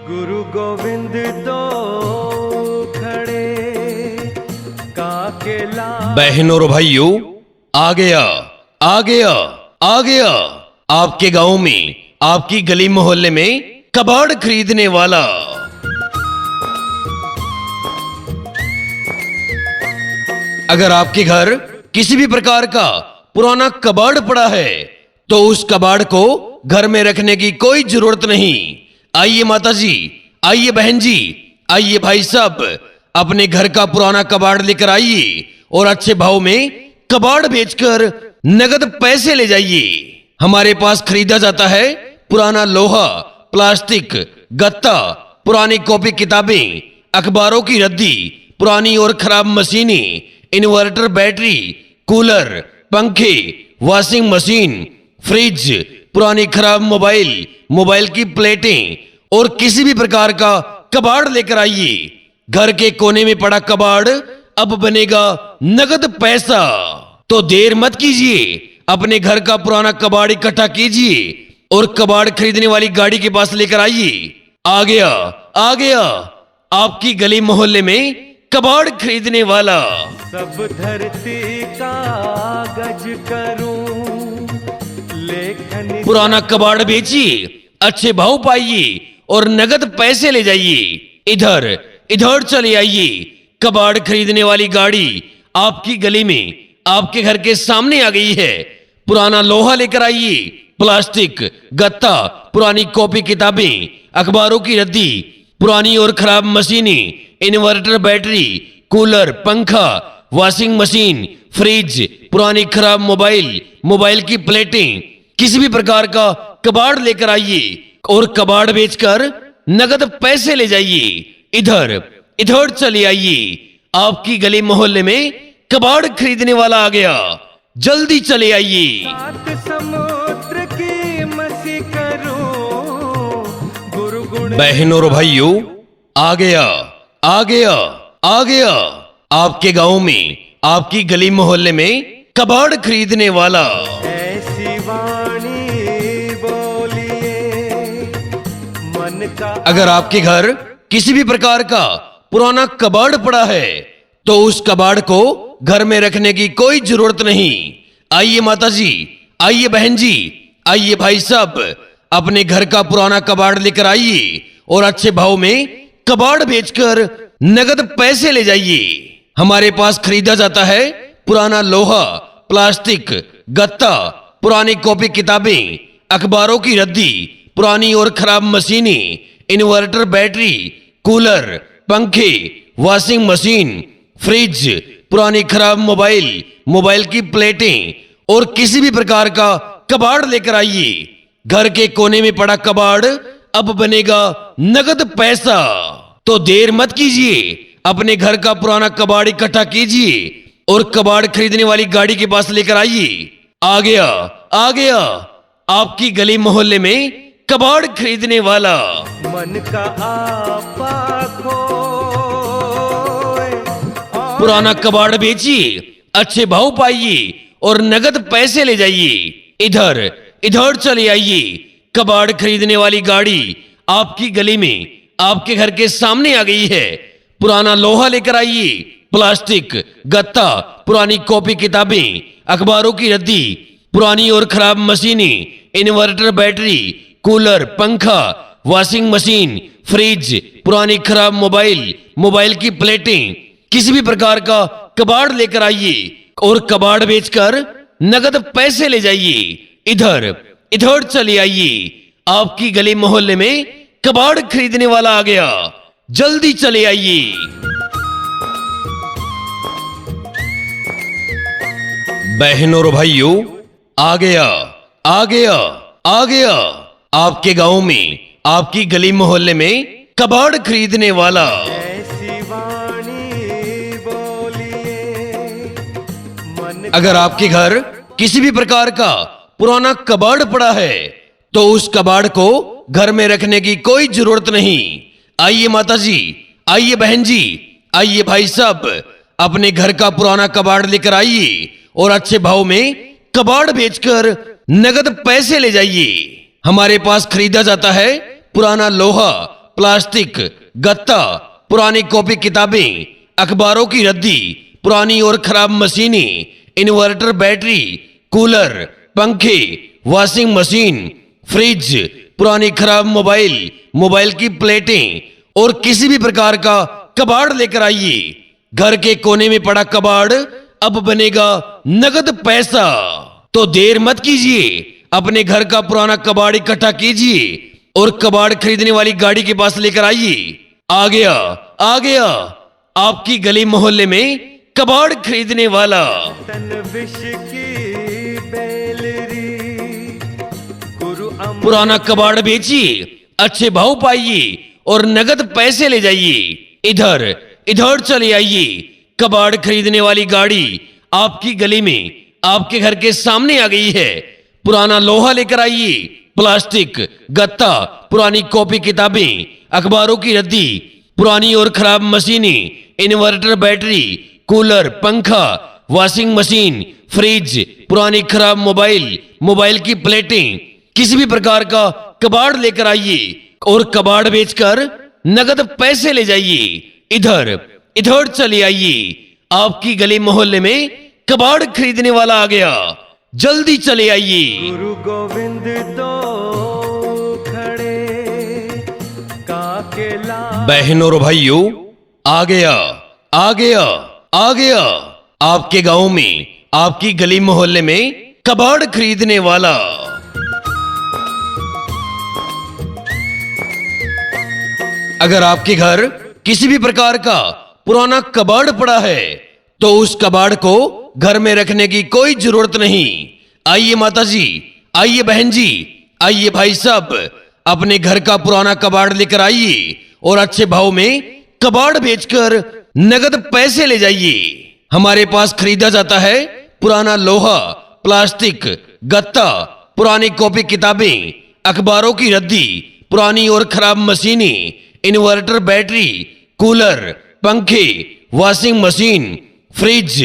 गुरु गोविंद तो खड़े काके ला। बहनों और भाइयों, आ गया आ गया आ गया आपके गांव में, आपकी गली मोहल्ले में कबाड़ खरीदने वाला। अगर आपके घर किसी भी प्रकार का पुराना कबाड़ पड़ा है तो उस कबाड़ को घर में रखने की कोई जरूरत नहीं। आइए माता जी, आइए बहन जी, आइए भाई साहब, अपने घर का पुराना कबाड़ लेकर आइए और अच्छे भाव में कबाड़ बेचकर नगद पैसे ले जाइए। हमारे पास खरीदा जाता है पुराना लोहा, प्लास्टिक, गत्ता, पुरानी कॉपी किताबें, अखबारों की रद्दी, पुरानी और खराब मशीनें, इन्वर्टर, बैटरी, कूलर, पंखे, वॉशिंग मशीन, फ्रिज, पुरानी खराब मोबाइल, मोबाइल की प्लेटें और किसी भी प्रकार का कबाड़ लेकर आइए। घर के कोने में पड़ा कबाड़ अब बनेगा नगद पैसा। तो देर मत कीजिए, अपने घर का पुराना कबाड़ इकट्ठा कीजिए और कबाड़ खरीदने वाली गाड़ी के पास लेकर आइए। आ गया आपकी गली मोहल्ले में कबाड़ खरीदने वाला। सब धरती कागज करूं लेखन। पुराना कबाड़ बेचिए, अच्छे भाव पाइए और नगद पैसे ले जाइए। इधर इधर चले आइए। कबाड़ खरीदने वाली गाड़ी आपकी गली में, आपके घर के सामने आ गई है। पुराना लोहा लेकर आइए, प्लास्टिक, गत्ता, पुरानी कॉपी किताबें, अखबारों की रद्दी, पुरानी और खराब मशीनें, इन्वर्टर, बैटरी, कूलर, पंखा, वॉशिंग मशीन, फ्रिज, पुरानी खराब मोबाइल, मोबाइल की प्लेटें, किसी भी प्रकार का कबाड़ लेकर आइए और कबाड़ बेचकर नगद पैसे ले जाइए। इधर इधर चले आइए। आपकी गली मोहल्ले में कबाड़ खरीदने वाला आ गया, जल्दी चले आइए। सात समुद्र की मसी करूं गुरु गुण। बहनों और भाइयों, आ गया आ गया आ गया आपके गांव में, आपकी गली मोहल्ले में कबाड़ खरीदने वाला। ऐसी वाणी बोलिए मन का। अगर आपके घर किसी भी प्रकार का पुराना कबाड़ पड़ा है तो उस कबाड़ को घर में रखने की कोई जरूरत नहीं। आइए माता जी, आइए बहन जी, आइए भाई साहब, अपने घर का पुराना कबाड़ लेकर आइए और अच्छे भाव में कबाड़ बेचकर नगद पैसे ले जाइए। हमारे पास खरीदा जाता है पुराना लोहा, प्लास्टिक, गत्ता, पुरानी कॉपी किताबें, अखबारों की रद्दी, पुरानी और खराब मशीनें, इन्वर्टर, बैटरी, कूलर, पंखे, वॉशिंग मशीन, फ्रिज, पुरानी खराब मोबाइल, मोबाइल की प्लेटें और किसी भी प्रकार का कबाड़ लेकर आइए। घर के कोने में पड़ा कबाड़ अब बनेगा नगद पैसा। तो देर मत कीजिए, अपने घर का पुराना कबाड़ इकट्ठा कीजिए और कबाड़ खरीदने वाली गाड़ी के पास लेकर आइए। आ गया आपकी गली मोहल्ले में कबाड़ खरीदने वाला। मन का आपा खोए पुराना कबाड़ बेचिए, अच्छे भाव पाइए और नगद पैसे ले जाइए। इधर इधर चले आइए। कबाड़ खरीदने वाली गाड़ी आपकी गली में, आपके घर के सामने आ गई है। पुराना लोहा लेकर आइए, प्लास्टिक, गत्ता, पुरानी कॉपी किताबें, अखबारों की रद्दी, पुरानी और खराब मशीनें, इन्वर्टर, बैटरी, कूलर, पंखा, वॉशिंग मशीन, फ्रिज, पुरानी खराब मोबाइल, मोबाइल की प्लेटें, किसी भी प्रकार का कबाड़ लेकर आइए और कबाड़ बेचकर नगद पैसे ले जाइए। इधर इधर चले आइए। आपकी गली मोहल्ले में कबाड़ खरीदने वाला आ गया, जल्दी चले आइए। बहनों और भाइयों, आ गया आपके गांव में, आपकी गली मोहल्ले में कबाड़ खरीदने वाला। ऐसी वाणी बोलिए मन। अगर आपके घर किसी भी प्रकार का पुराना कबाड़ पड़ा है तो उस कबाड़ को घर में रखने की कोई जरूरत नहीं। आइए माता जी, आइए बहन जी, आइए भाई साहब, अपने घर का पुराना कबाड़ लेकर आइए और अच्छे भाव में कबाड़ बेचकर नगद पैसे ले जाइए। हमारे पास खरीदा जाता है पुराना लोहा, प्लास्टिक, गत्ता, पुरानी कॉपी किताबें, अखबारों की रद्दी, पुरानी और खराब मशीनें, इन्वर्टर, बैटरी, कूलर, पंखे, वॉशिंग मशीन, फ्रिज, पुरानी खराब मोबाइल, मोबाइल की प्लेटें और किसी भी प्रकार का कबाड़ लेकर आइए। घर के कोने में पड़ा कबाड़ अब बनेगा नगद पैसा। तो देर मत कीजिए, अपने घर का पुराना कबाड़ इकट्ठा कीजिए और कबाड़ खरीदने वाली गाड़ी के पास लेकर आइए। आ गया आपकी गली मोहल्ले में कबाड़ खरीदने वाला। तन विष की बेलरी गुरु पुराना कबाड़ बेचिए, अच्छे भाव पाइए और नगद पैसे ले जाइए। इधर चले आइए। कबाड़ खरीदने वाली गाड़ी आपकी गली में, आपके घर के सामने आ गई है। पुराना लोहा लेकर आइए, प्लास्टिक, गत्ता, पुरानी कॉपी किताबें, अखबारों की रद्दी, पुरानी और खराब मशीनें, इन्वर्टर, बैटरी, कूलर, पंखा, वॉशिंग मशीन, फ्रिज, पुरानी खराब मोबाइल, मोबाइल की प्लेटें, किसी भी प्रकार का कबाड़ लेकर आइए और कबाड़ बेचकर नगद पैसे ले जाइए। इधर चले आइए। आपकी गली मोहल्ले में कबाड़ खरीदने वाला आ गया, जल्दी चले आइए। गुरु गोविंद तो खड़े काकेला बहनों और भाइयों, आ गया आपके गांव में, आपकी गली मोहल्ले में कबाड़ खरीदने वाला। अगर आपके घर किसी भी प्रकार का पुराना कबाड़ पड़ा है तो उस कबाड़ को घर में रखने की कोई जरूरत नहीं। आइए माता जी, आइए बहन जी, आइए भाई साहब, अपने घर का पुराना कबाड़ लेकर आइए और अच्छे भाव में कबाड़ बेचकर नगद पैसे ले जाइए। हमारे पास खरीदा जाता है पुराना लोहा, प्लास्टिक, गत्ता, पुरानी कॉपी किताबें, अखबारों की रद्दी, पुरानी और खराब मशीनें, इन्वर्टर, बैटरी, कूलर, पंखे, वॉशिंग मशीन, फ्रिज,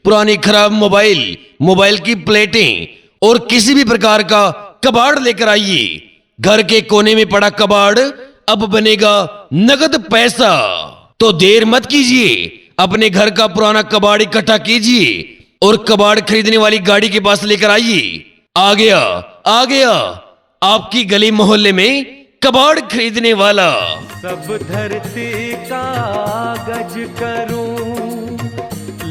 पुरानी खराब मोबाइल, मोबाइल की प्लेटें और किसी भी प्रकार का कबाड़ लेकर आइए। घर के कोने में पड़ा कबाड़ अब बनेगा नगद पैसा। तो देर मत कीजिए, अपने घर का पुराना कबाड़ इकट्ठा कीजिए और कबाड़ खरीदने वाली गाड़ी के पास लेकर आइए। आ गया आपकी गली मोहल्ले में कबाड़ खरीदने वाला। सब धरती कागज करूं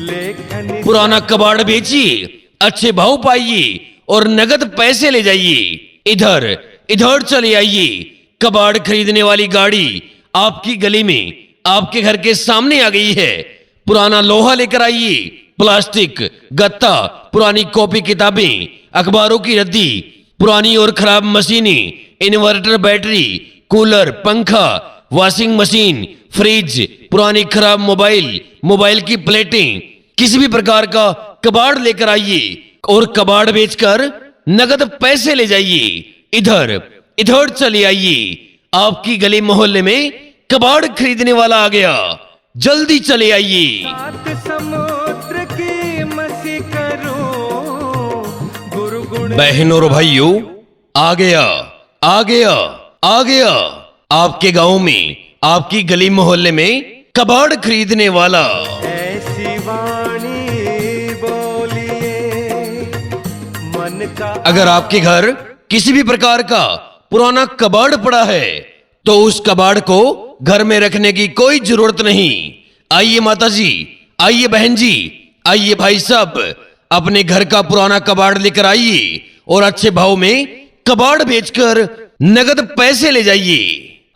लेखन पुराना कबाड़ बेचिए, अच्छे भाव पाइए और नगद पैसे ले जाइए। इधर चले आइए। कबाड़ खरीदने वाली गाड़ी आपकी गली में, आपके घर के सामने आ गई है। पुराना लोहा लेकर आइए, प्लास्टिक, गत्ता, पुरानी कॉपी किताबें, अखबारों की रद्दी, पुरानी और खराब मशीनें, इन्वर्टर, बैटरी, कूलर, पंखा, वॉशिंग मशीन, फ्रिज, पुरानी खराब मोबाइल, मोबाइल की प्लेटें, किसी भी प्रकार का कबाड़ लेकर आइए और कबाड़ बेचकर नगद पैसे ले जाइए। इधर चले आइए। आपकी गली मोहल्ले में कबाड़ खरीदने वाला आ गया, जल्दी चले आइए। सात समुद्र की मसी करूं गुरु गुण बहनों और भाइयों, आ गया आपके गांव में, आपकी गली मोहल्ले में कबाड़ खरीदने वाला। ऐसी वाणी बोलिए मन का अगर आपके घर किसी भी प्रकार का पुराना कबाड़ पड़ा है तो उस कबाड़ को घर में रखने की कोई जरूरत नहीं। आइए माता जी, आइए बहन जी, आइए भाई साहब, अपने घर का पुराना कबाड़ लेकर आइए और अच्छे भाव में कबाड़ बेचकर नगद पैसे ले जाइए।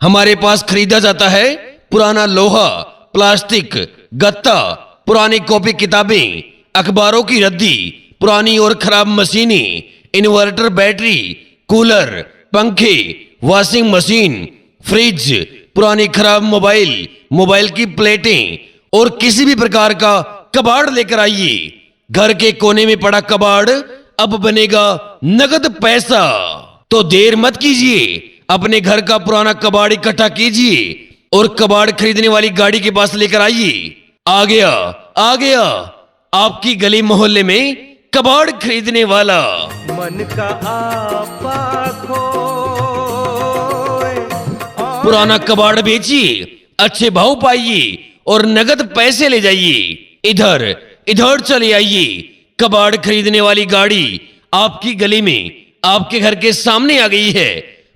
हमारे पास खरीदा जाता है पुराना लोहा, प्लास्टिक, गत्ता, पुरानी कॉपी किताबें, अखबारों की रद्दी, पुरानी और खराब मशीनें, इन्वर्टर, बैटरी, कूलर, पंखे, वॉशिंग मशीन, फ्रिज, पुरानी खराब मोबाइल, मोबाइल की प्लेटें और किसी भी प्रकार का कबाड़ लेकर आइए। घर के कोने में पड़ा कबाड़ अब बनेगा नगद पैसा। तो देर मत कीजिए, अपने घर का पुराना कबाड़ इकट्ठा कीजिए और कबाड़ खरीदने वाली गाड़ी के पास लेकर आइए। आ गया आपकी गली मोहल्ले में कबाड़ खरीदने वाला। मन का आपा खोए पुराना कबाड़ बेचिए, अच्छे भाव पाइए और नगद पैसे ले जाइए। इधर इधर चले आइए। कबाड़ खरीदने वाली गाड़ी आपकी गली में, आपके घर के सामने आ गई है।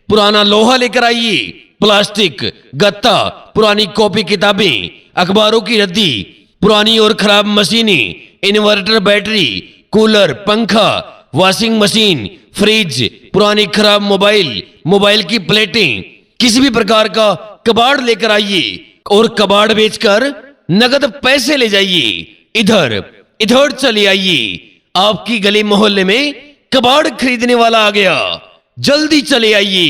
पुराना लोहा लेकर आइए, प्लास्टिक, गत्ता, पुरानी कॉपी किताबें, अखबारों की रद्दी, पुरानी और खराब मशीनें, इन्वर्टर, बैटरी, कूलर, पंखा, वॉशिंग मशीन, फ्रिज, पुरानी खराब मोबाइल, मोबाइल की प्लेटें, किसी भी प्रकार का कबाड़ लेकर आइए और कबाड़ बेचकर नगद पैसे ले जाइए। इधर इधर चले आइए। आपकी गली मोहल्ले में कबाड़ खरीदने वाला आ गया, जल्दी चले आइए।